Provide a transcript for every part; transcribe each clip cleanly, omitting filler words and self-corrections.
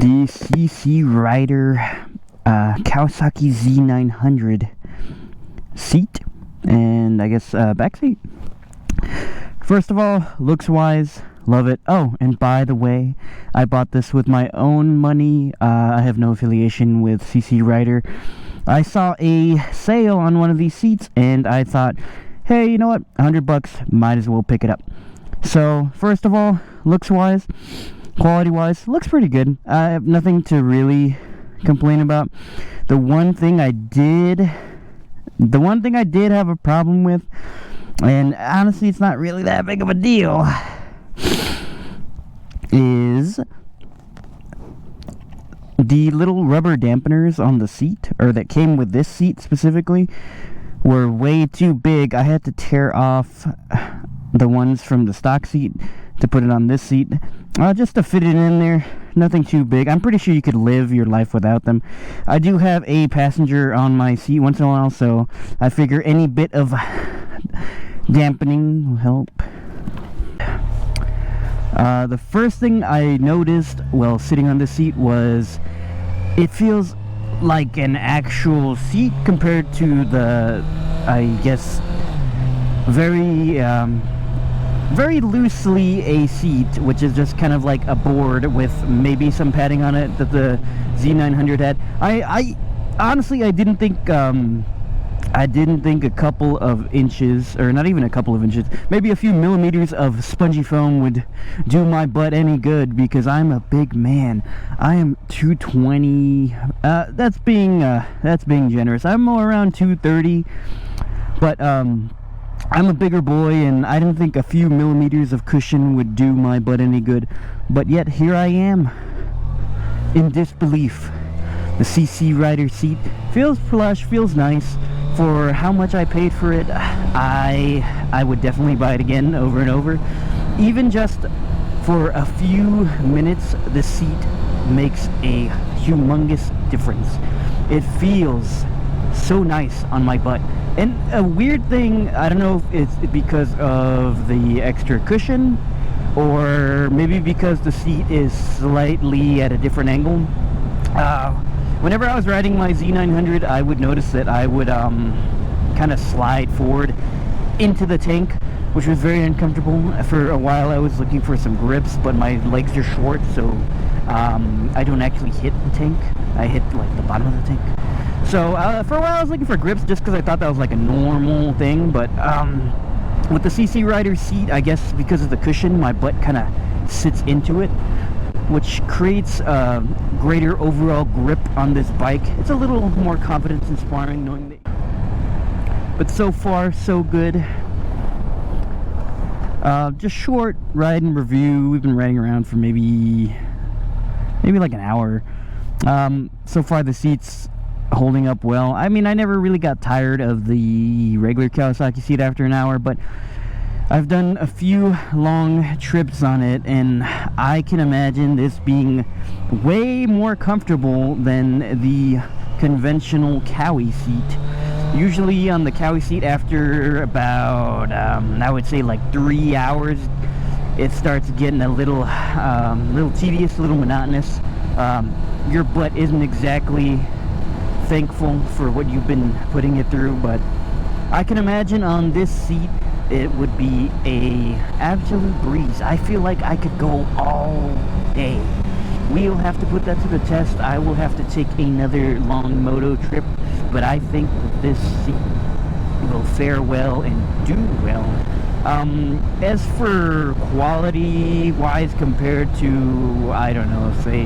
the C.C.Rider Kawasaki Z900 seat and I guess back seat. First of all, looks wise, love it. Oh, and by the way, I bought this with my own money. I have no affiliation with C.C.Rider. I saw a sale on one of these seats and I thought, hey, you know what, $100, might as well pick it up. So first of all, looks wise, quality wise, looks pretty good. I have nothing to really complain about. The one thing I did have a problem with, and honestly it's not really that big of a deal, is the little rubber dampeners on the seat, or that came with this seat specifically, were way too big. I had to tear off the ones from the stock seat to put it on this seat, just to fit it in there. Nothing too big. I'm pretty sure you could live your life without them. I do have a passenger on my seat once in a while, so I figure any bit of dampening will help. The first thing I noticed while sitting on this seat was it feels like an actual seat compared to the, I guess, very loosely a seat, which is just kind of like a board with maybe some padding on it that the Z900 had. I honestly, I didn't think a couple of inches, or not even a couple of inches, maybe a few millimeters of spongy foam would do my butt any good, because I'm a big man. I am 220. That's being generous. I'm more around 230, but I'm a bigger boy, and I didn't think a few millimeters of cushion would do my butt any good. But yet here I am, in disbelief. The C.C.Rider seat feels plush, feels nice. For how much I paid for it, I would definitely buy it again, over and over. Even just for a few minutes, the seat makes a humongous difference. It feels so nice on my butt. And a weird thing, I don't know if it's because of the extra cushion, or maybe because the seat is slightly at a different angle. Whenever I was riding my Z900, I would notice that I would kind of slide forward into the tank, which was very uncomfortable. For a while I was looking for some grips, but my legs are short, so I don't actually hit the tank. I hit like the bottom of the tank. So for a while I was looking for grips just because I thought that was like a normal thing, but with the C.C.Rider seat, I guess because of the cushion, my butt kind of sits into it, which creates a greater overall grip on this bike. It's a little more confidence inspiring knowing that. But so far so good. Just short ride and review. We've been riding around for maybe like an hour. So far the seat's holding up well. I mean, I never really got tired of the regular Kawasaki seat after an hour, but I've done a few long trips on it, and I can imagine this being way more comfortable than the conventional Kawi seat. Usually on the Kawi seat, after about, I would say like 3 hours, it starts getting a little tedious, a little monotonous. Your butt isn't exactly thankful for what you've been putting it through, but I can imagine on this seat it would be a absolute breeze. I feel like I could go all day. We'll have to put that to the test. I will have to take another long moto trip, but I think that this seat will fare well and do well. As for quality wise compared to, I don't know, say,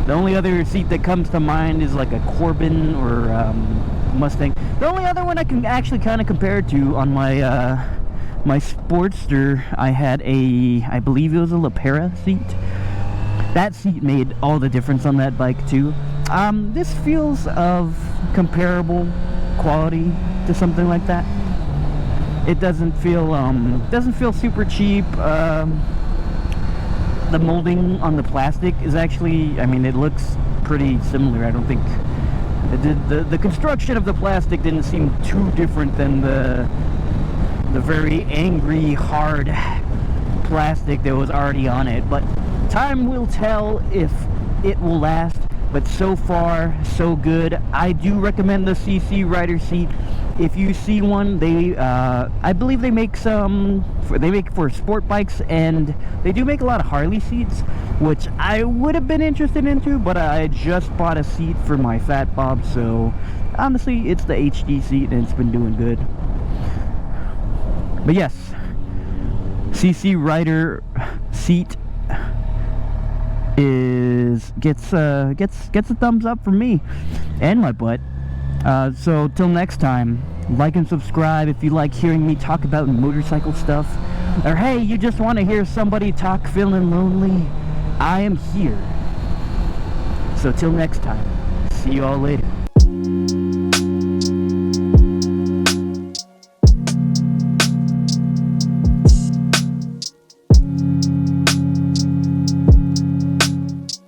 the only other seat that comes to mind is like a Corbin or Mustang. The only other one I can actually kind of compare it to, on my my Sportster, I had I believe it was a Lapera seat. That seat made all the difference on that bike too. This feels of comparable quality to something like that. It doesn't feel super cheap. The molding on the plastic is actually, I mean, it looks pretty similar. I don't think the construction of the plastic didn't seem too different than the very angry, hard plastic that was already on it. But Time will tell if it will last, but so far so good. I do recommend the C.C.Rider seat. If you see one, they I believe they make for sport bikes, and they do make a lot of Harley seats, which I would have been interested into, but I just bought a seat for my Fat Bob, so honestly it's the HD seat and it's been doing good. But yes, C.C.Rider seat gets a thumbs up from me and my butt. So till next time, like and subscribe if you like hearing me talk about motorcycle stuff, or hey, you just want to hear somebody talk feeling lonely, I am here. So till next time, see you all later.